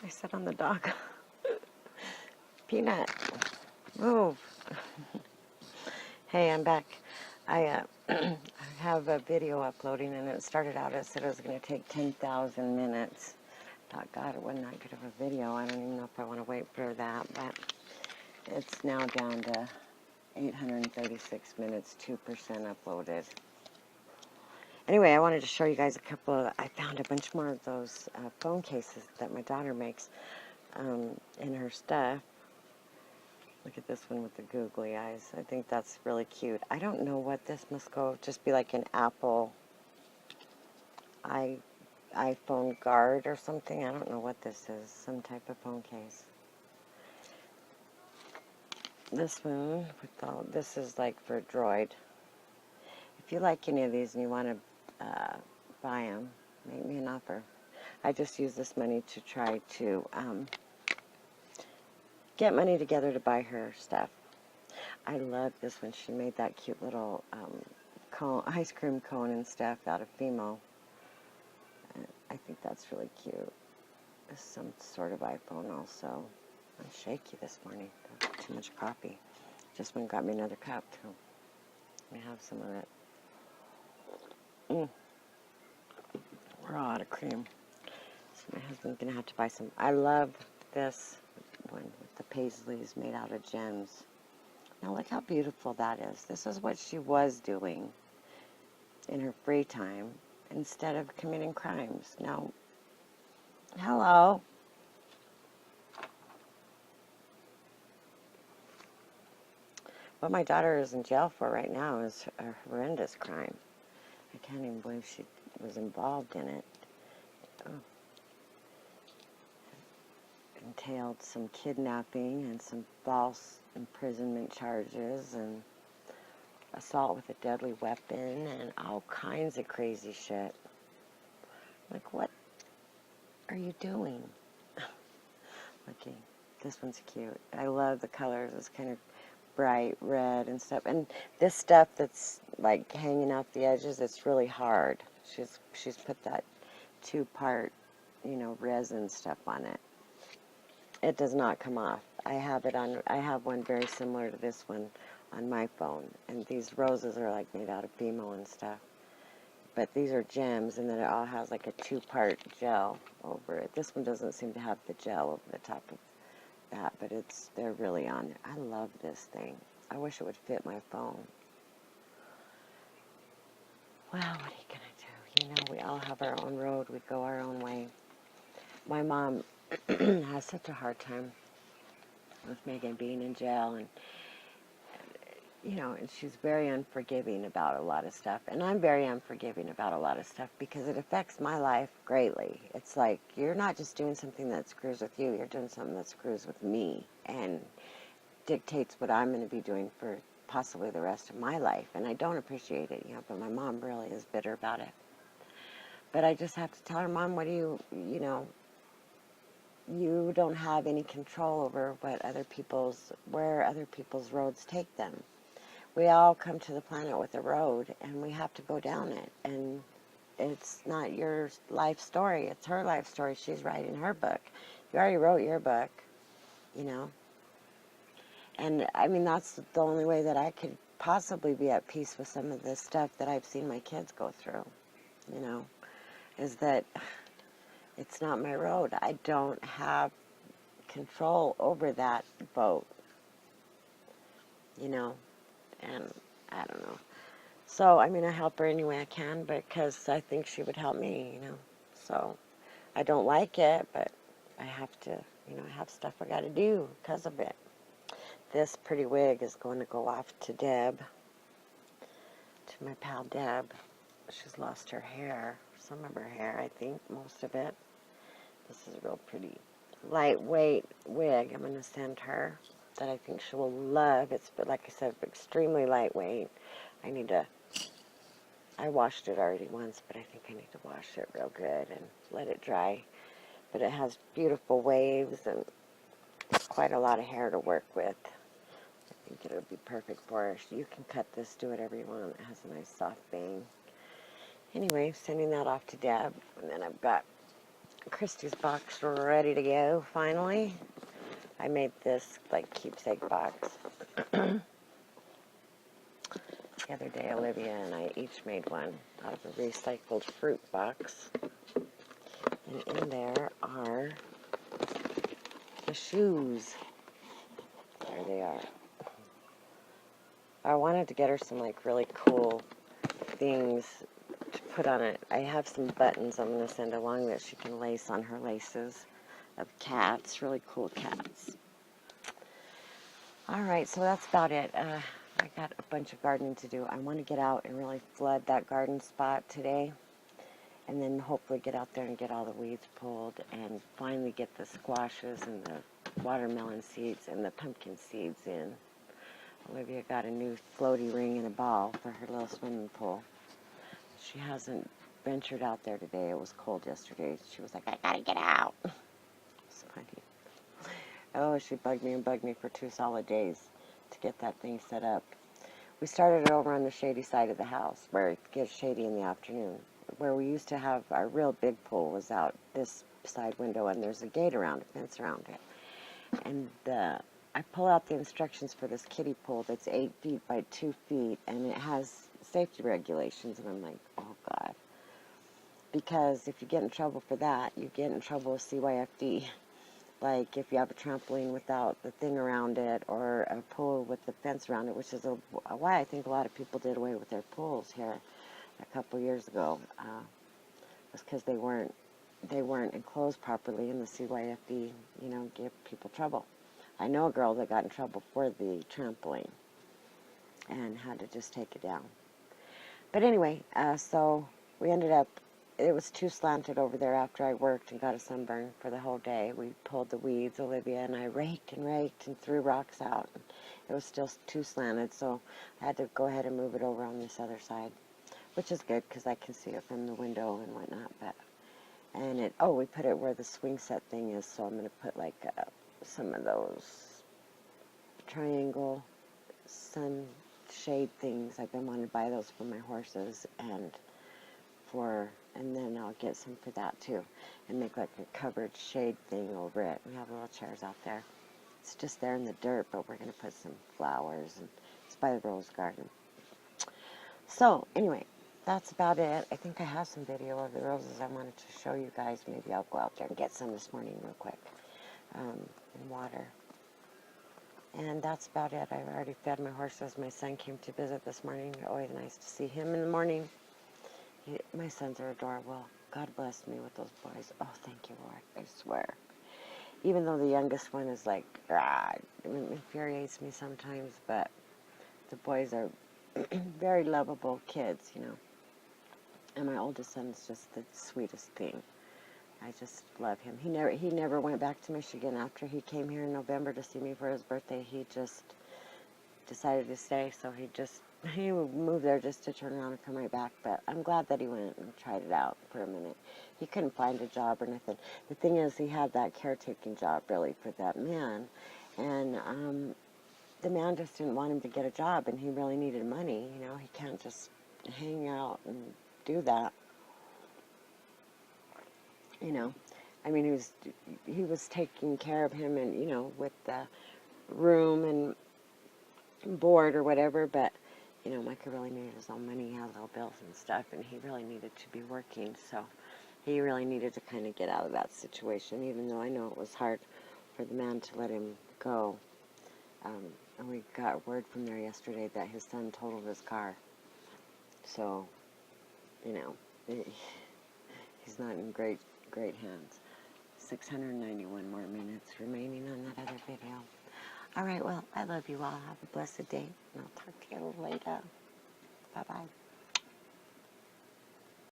I sit on the dog. Peanut, move. Hey, I'm back. I have a video uploading, and it started out as said it was going to take 10,000 minutes. I thought, God, it wasn't that good of a video. I don't even know if I want to wait for that, but it's now down to 836 minutes, 2% uploaded. Anyway, I wanted to show you guys a couple of, I found a bunch more of those phone cases that my daughter makes in her stuff. Look at this one with the googly eyes. I think that's really cute. I don't know what this must go, just be like an Apple iPhone guard or something. I don't know what this is, some type of phone case. This one, this is like for a Droid. If you like any of these and you want to buy them, make me an offer. I just use this money to try to get money together to buy her stuff. I love this one. She made that cute little cone, ice cream cone and stuff out of Fimo. I think that's really cute. This is some sort of iPhone also. I'm shaky this morning. Too much coffee. Just went and got me another cup too. Let me have some of it. We're all out of cream. So my husband's going to have to buy some. I love this one with the paisleys made out of gems. Now look how beautiful that is. This is what she was doing in her free time instead of committing crimes. Now, hello. What my daughter is in jail for right now is a horrendous crime. I can't even believe she was involved in it. Entailed some kidnapping and some false imprisonment charges and assault with a deadly weapon and all kinds of crazy shit. Like, what are you doing? Okay, this one's cute. I love the colors. It's kind of bright red and stuff. And this stuff that's like hanging off the edges, it's really hard. She's put that 2-part, resin stuff on it. It does not come off. I have one very similar to this one on my phone. And these roses are like made out of Fimo and stuff. But these are gems, and then it all has like a 2-part gel over it. This one doesn't seem to have the gel over the top of that, but they're really on there. I love this thing. I wish it would fit my phone. Well, what are you going to do? We all have our own road. We go our own way. My mom has such a hard time with Megan being in jail, and and she's very unforgiving about a lot of stuff, and I'm very unforgiving about a lot of stuff because it affects my life greatly. It's like you're not just doing something that screws with you, you're doing something that screws with me and dictates what I'm going to be doing for possibly the rest of my life, and I don't appreciate it, but my mom really is bitter about it. But I just have to tell her, Mom, what do you don't have any control over where other people's roads take them. We all come to the planet with a road, and we have to go down it. And it's not your life story. It's her life story. She's writing her book. You already wrote your book, And, that's the only way that I could possibly be at peace with some of this stuff that I've seen my kids go through, is that it's not my road. I don't have control over that boat, and I don't know. So, I help her any way I can because I think she would help me, So, I don't like it, but I have to, I have stuff I got to do because of it. This pretty wig is going to go off to Deb, to my pal Deb. She's lost her hair, some of her hair, I think, most of it. This is a real pretty lightweight wig I'm going to send her that I think she will love. It's, like I said, extremely lightweight. I washed it already once, but I think I need to wash it real good and let it dry. But it has beautiful waves and quite a lot of hair to work with. I think it'll be perfect for her. You can cut this, do whatever you want. It has a nice soft bang. Anyway, sending that off to Deb. And then I've got Christy's box ready to go, finally. I made this, like, keepsake box. The other day, Olivia and I each made one out of a recycled fruit box. And in there are the shoes. There they are. I wanted to get her some, like, really cool things to put on it. I have some buttons I'm going to send along that she can lace on her laces of cats, really cool cats. Alright, so that's about it. I got a bunch of gardening to do. I want to get out and really flood that garden spot today, and then hopefully get out there and get all the weeds pulled and finally get the squashes and the watermelon seeds and the pumpkin seeds in. Olivia got a new floaty ring and a ball for her little swimming pool. She hasn't ventured out there today. It was cold yesterday. She was like, I gotta get out. It's funny. Oh, she bugged me and bugged me for 2 solid days to get that thing set up. We started it over on the shady side of the house where it gets shady in the afternoon. Where we used to have our real big pool was out this side window, and there's a gate around it, fence around it. And I pull out the instructions for this kiddie pool that's 8 feet by 2 feet, and it has safety regulations, and I'm like, oh God. Because if you get in trouble for that, you get in trouble with CYFD. Like if you have a trampoline without the thing around it, or a pool with the fence around it, which is why I think a lot of people did away with their pools here a couple years ago, was because they weren't enclosed properly, and the CYFD, gave people trouble. I know a girl that got in trouble for the trampoline and had to just take it down. But anyway, so we ended up, it was too slanted over there after I worked and got a sunburn for the whole day. We pulled the weeds, Olivia and I raked and threw rocks out. It was still too slanted, so I had to go ahead and move it over on this other side, which is good because I can see it from the window and whatnot. We put it where the swing set thing is, so I'm going to put like some of those triangle sunshade things. I've been wanting to buy those for my horses, and then I'll get some for that too, and make like a covered shade thing over it. We have little chairs out there. It's just there in the dirt, but we're going to put some flowers, and it's by the rose garden. So anyway, that's about it. I think I have some video of the roses I wanted to show you guys. Maybe I'll go out there and get some this morning real quick, in water. And that's about it. I've already fed my horses. My son came to visit this morning. Always nice to see him in the morning. My sons are adorable. God bless me with those boys. Oh, thank you, Lord. I swear. Even though the youngest one is like, it infuriates me sometimes, but the boys are very lovable kids, And my oldest son is just the sweetest thing. I just love him. He never went back to Michigan after he came here in November to see me for his birthday. He just decided to stay, so he moved there just to turn around and come right back. But I'm glad that he went and tried it out for a minute. He couldn't find a job or nothing. The thing is, he had that caretaking job really for that man, and the man just didn't want him to get a job, and he really needed money. He can't just hang out and do that. I mean, he was taking care of him, and with the room and board or whatever, but Micah really needed his own money. He had little bills and stuff, and he really needed to be working, so he really needed to kind of get out of that situation, even though I know it was hard for the man to let him go. And we got word from there yesterday that his son totaled his car, so he's not in great hands. 691 more minutes remaining on that other video. All right, well, I love you all. Have a blessed day, and I'll talk to you later. Bye-bye.